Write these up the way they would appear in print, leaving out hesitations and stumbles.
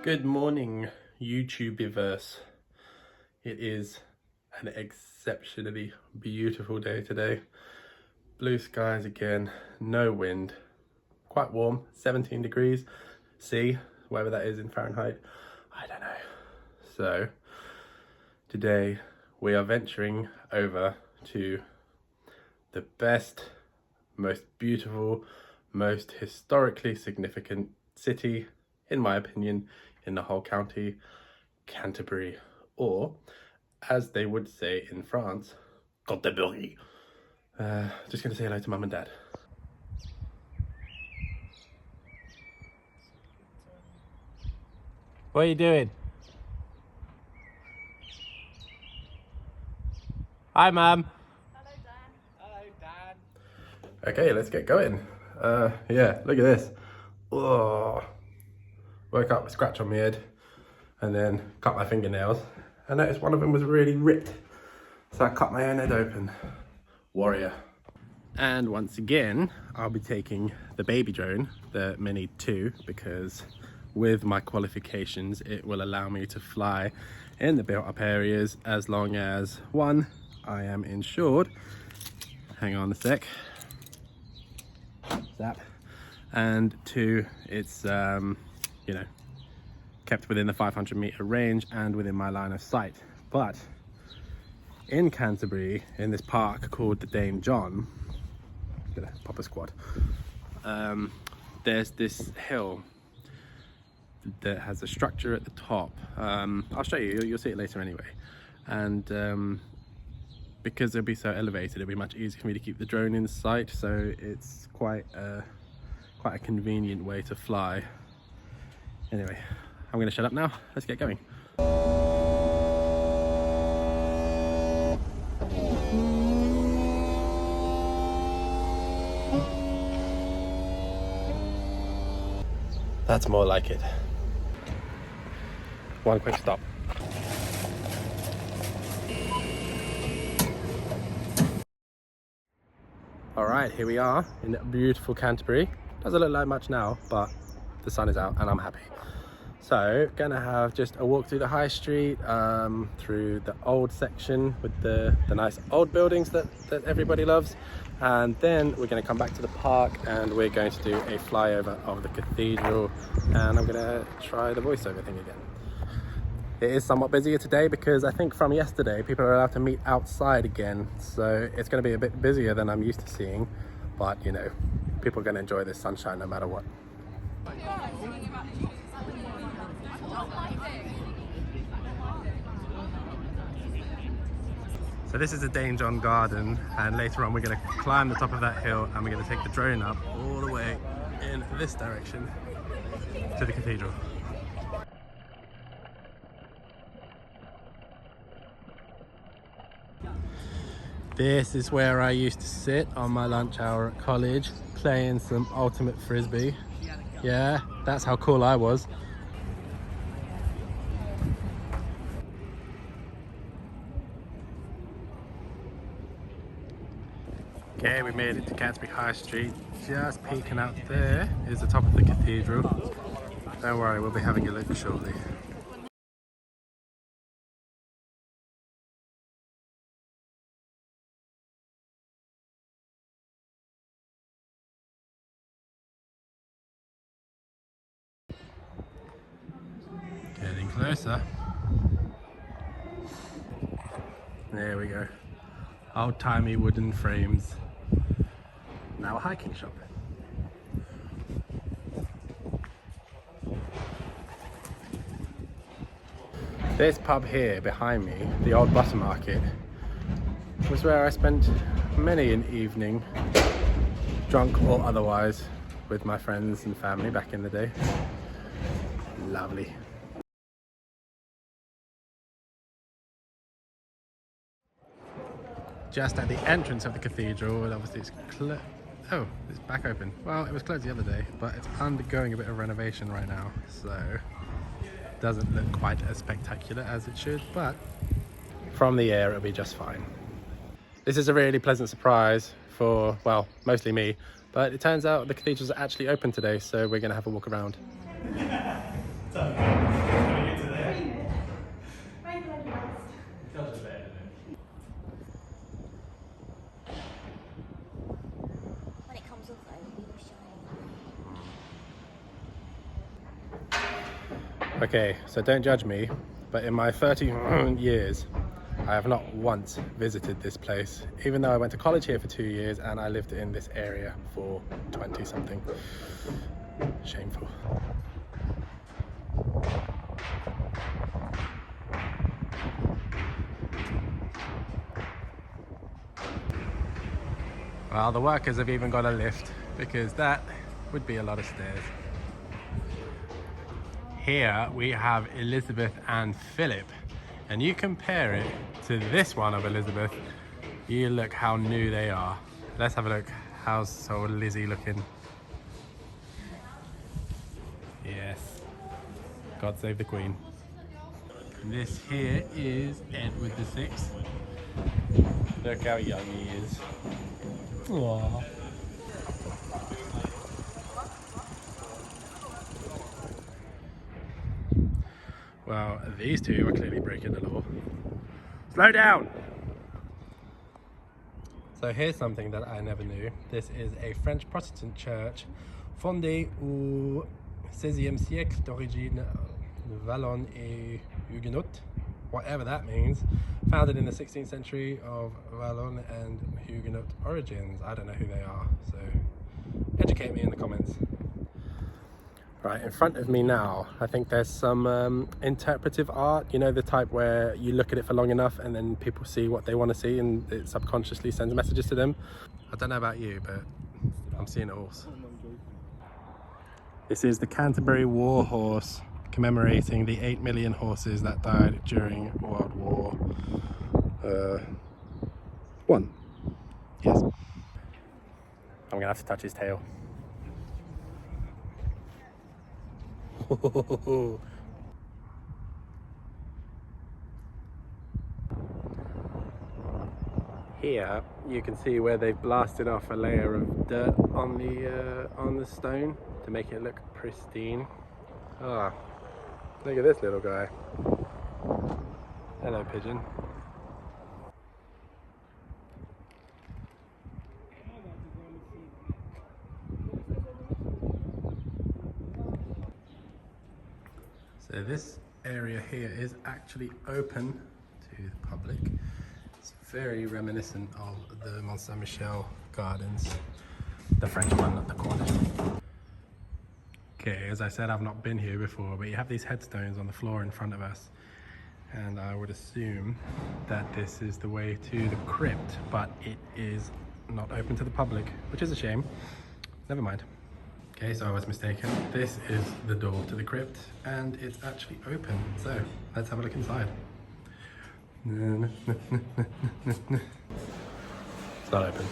Good morning, YouTubeverse. It is an exceptionally beautiful day today. Blue skies again, no wind, quite warm, 17 degrees C, whatever that is in Fahrenheit, I don't know. So today we are venturing over to the best, most beautiful, most historically significant city, in my opinion, in the whole county, Canterbury, or as they would say in France, Canterbury. Just gonna say hello to mum and dad. What are you doing? Hi, mum. Hello, Dan. Hello, Dan. Okay, let's get going. Yeah, look at this. Oh, woke up with a scratch on my head and then cut my fingernails. I noticed one of them was really ripped, so I cut my own head open. Warrior. And once again, I'll be taking the baby drone, the Mini 2, because with my qualifications, it will allow me to fly in the built up areas as long as, one, I am insured. Hang on a sec. Zap. And two, it's, you know, kept within the 500-meter range and within my line of sight. But in Canterbury, in this park called the Dame John, gonna pop a squad, there's this hill that has a structure at the top. I'll show you, you'll see it later anyway. And because it'll be so elevated, it'll be much easier for me to keep the drone in sight, so it's quite a convenient way to fly. Anyway, I'm gonna shut up now, let's get going. That's more like it. One quick stop. All right, here we are in beautiful Canterbury. Doesn't look like much now, but the sun is out and I'm happy. So, gonna have just a walk through the high street, through the old section with the nice old buildings that everybody loves. And then we're gonna come back to the park and we're going to do a flyover of the cathedral. And I'm gonna try the voiceover thing again. It is somewhat busier today because I think from yesterday people are allowed to meet outside again, so it's going to be a bit busier than I'm used to seeing, but you know, people are going to enjoy this sunshine no matter what. So this is the Dame John Garden, and later on we're going to climb the top of that hill and we're going to take the drone up all the way in this direction to the cathedral. This is where I used to sit on my lunch hour at college, playing some ultimate frisbee. Yeah, that's how cool I was. Okay, we made it to Canterbury High Street. Just peeking out there is the top of the cathedral. Don't worry, we'll be having a look shortly. Getting closer. There we go. Old-timey wooden frames. Now a hiking shop. This pub here behind me, the old butter market, was where I spent many an evening, drunk or otherwise, with my friends and family back in the day. Lovely. Just at the entrance of the cathedral, and obviously it's oh, it's back open. Well, it was closed the other day, but it's undergoing a bit of renovation right now, so it doesn't look quite as spectacular as it should, but from the air it'll be just fine. This is a really pleasant surprise for, well, mostly me, but it turns out the cathedral's actually open today, so we're gonna have a walk around. Okay, so don't judge me, but in my 30 years, I have not once visited this place, even though I went to college here for 2 years and I lived in this area for 20 something. Shameful. Well, the workers have even got a lift because that would be a lot of stairs. Here we have Elizabeth and Philip, and you compare it to this one of Elizabeth, you look how new they are. Let's have a look. How's so Lizzie looking? Yes, God save the Queen. This here is Edward VI. Look how young he is. Aww. Well, these two are clearly breaking the law. Slow down! So here's something that I never knew. This is a French Protestant church fondée au XVIe siècle d'origine Wallonne et Huguenote, whatever that means. Founded in the 16th century of Wallonne and Huguenot origins. I don't know who they are, so educate me in the comments. Right, in front of me now, I think there's some interpretive art, you know, the type where you look at it for long enough and then people see what they want to see and it subconsciously sends messages to them. I don't know about you, but I'm seeing it all. This is the Canterbury War Horse, commemorating the 8 million horses that died during World War I. Yes. I'm gonna have to touch his tail. Here you can see where they've blasted off a layer of dirt on the stone to make it look pristine. Ah, look at this little guy. Hello, pigeon. So this area here is actually open to the public. It's very reminiscent of the Mont Saint-Michel gardens, the French one at the corner. Okay, as I said, I've not been here before, but you have these headstones on the floor in front of us, and I would assume that this is the way to the crypt, but it is not open to the public, which is a shame. Never mind. Okay, so I was mistaken. This is the door to the crypt and it's actually open. So let's have a look inside. It's not open.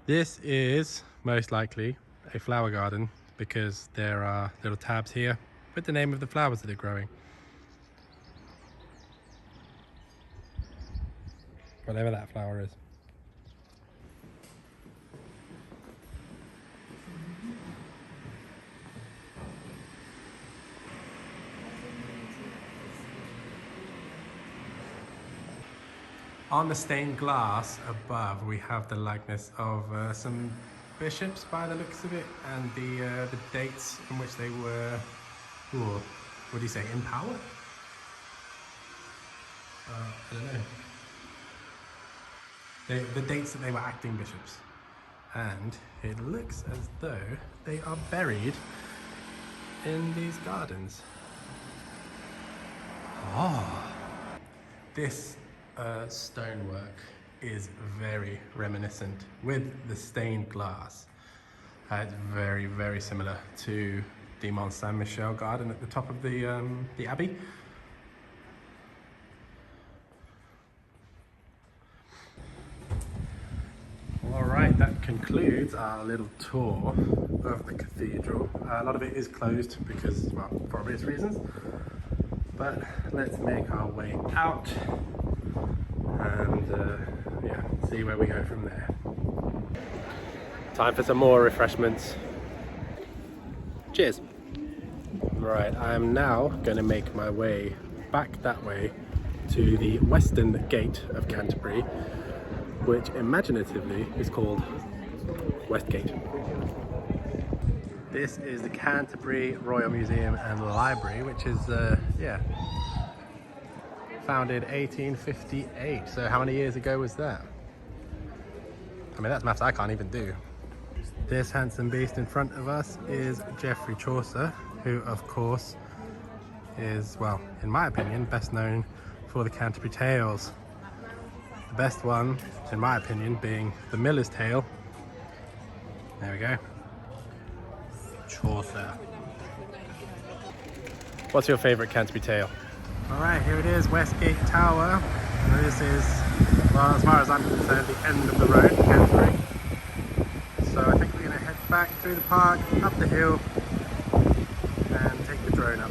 This is most likely a flower garden because there are little tabs here with the name of the flowers that are growing. Whatever that flower is. On the stained glass above, we have the likeness of some bishops by the looks of it, and the dates in which they were, what do you say, in power? I don't know. The dates that they were acting bishops. And it looks as though they are buried in these gardens. Oh, this stonework is very reminiscent with the stained glass. It's very, very similar to the Mont Saint-Michel garden at the top of the abbey. All right, that concludes our little tour of the cathedral. A lot of it is closed because, well, for obvious reasons. But let's make our way out and yeah, see where we go from there. Time for some more refreshments. Cheers. Right, I am now going to make my way back that way to the western gate of Canterbury, which imaginatively is called Westgate. This is the Canterbury Royal Museum and Library, which is, founded 1858. So how many years ago was that? I mean, that's maths I can't even do. This handsome beast in front of us is Geoffrey Chaucer, who of course is, well, in my opinion, best known for the Canterbury Tales. The best one, in my opinion, being the Miller's Tale. There we go. Chaucer. What's your favourite Canterbury Tale? Alright, here it is, Westgate Tower. And this is, well, as far as I'm concerned, the end of the road, Canterbury. So I think we're going to head back through the park, up the hill, and take the drone up.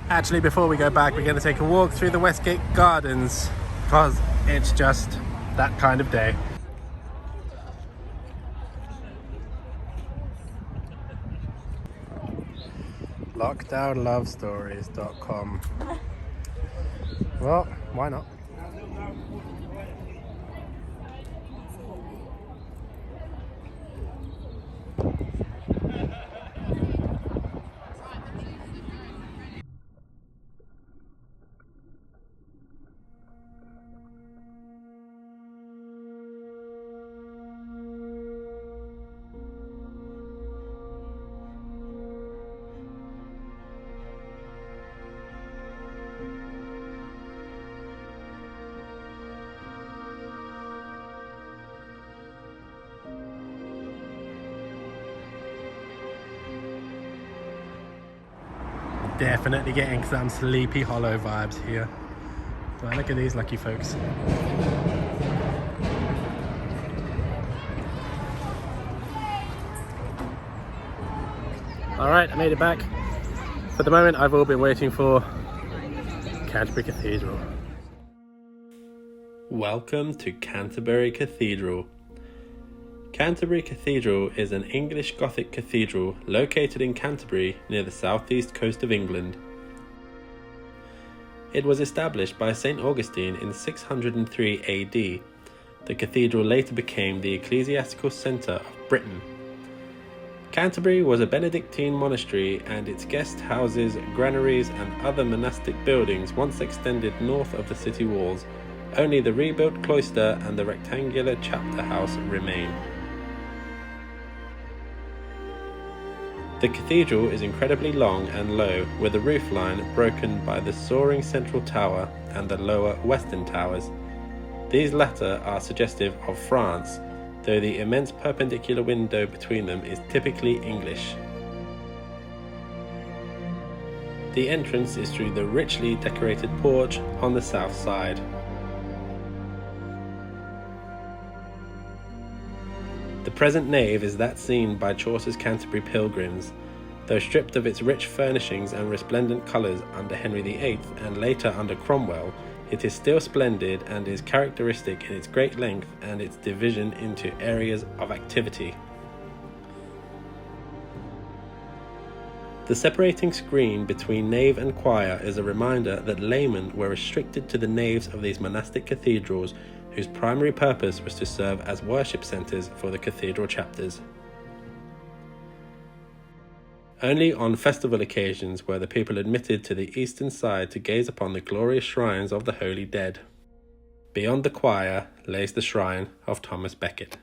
Actually, before we go back, we're going to take a walk through the Westgate Gardens, because it's just that kind of day. Lockdownlovestories.com. Well, why not? Definitely getting some Sleepy Hollow vibes here. But look at these lucky folks. Alright, I made it back. For the moment, I've all been waiting for Canterbury Cathedral. Welcome to Canterbury Cathedral. Canterbury Cathedral is an English Gothic cathedral located in Canterbury near the southeast coast of England. It was established by St. Augustine in 603 AD. The cathedral later became the ecclesiastical centre of Britain. Canterbury was a Benedictine monastery, and its guest houses, granaries and other monastic buildings once extended north of the city walls. Only the rebuilt cloister and the rectangular chapter house remain. The cathedral is incredibly long and low, with a roof line broken by the soaring central tower and the lower western towers. These latter are suggestive of France, though the immense perpendicular window between them is typically English. The entrance is through the richly decorated porch on the south side. The present nave is that seen by Chaucer's Canterbury pilgrims. Though stripped of its rich furnishings and resplendent colours under Henry VIII and later under Cromwell, it is still splendid and is characteristic in its great length and its division into areas of activity. The separating screen between nave and choir is a reminder that laymen were restricted to the naves of these monastic cathedrals, whose primary purpose was to serve as worship centres for the cathedral chapters. Only on festival occasions were the people admitted to the eastern side to gaze upon the glorious shrines of the holy dead. Beyond the choir lays the shrine of Thomas Becket.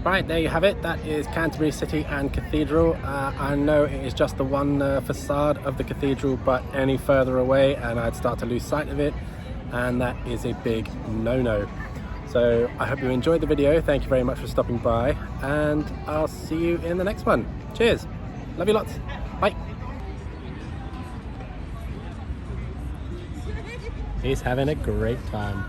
Right, there you have it. That is Canterbury City and Cathedral. I know it is just the one facade of the cathedral, but any further away and I'd start to lose sight of it, and that is a big no-no. So I hope you enjoyed the video. Thank you very much for stopping by, and I'll see you in the next one. Cheers. Love you lots. Bye. He's having a great time.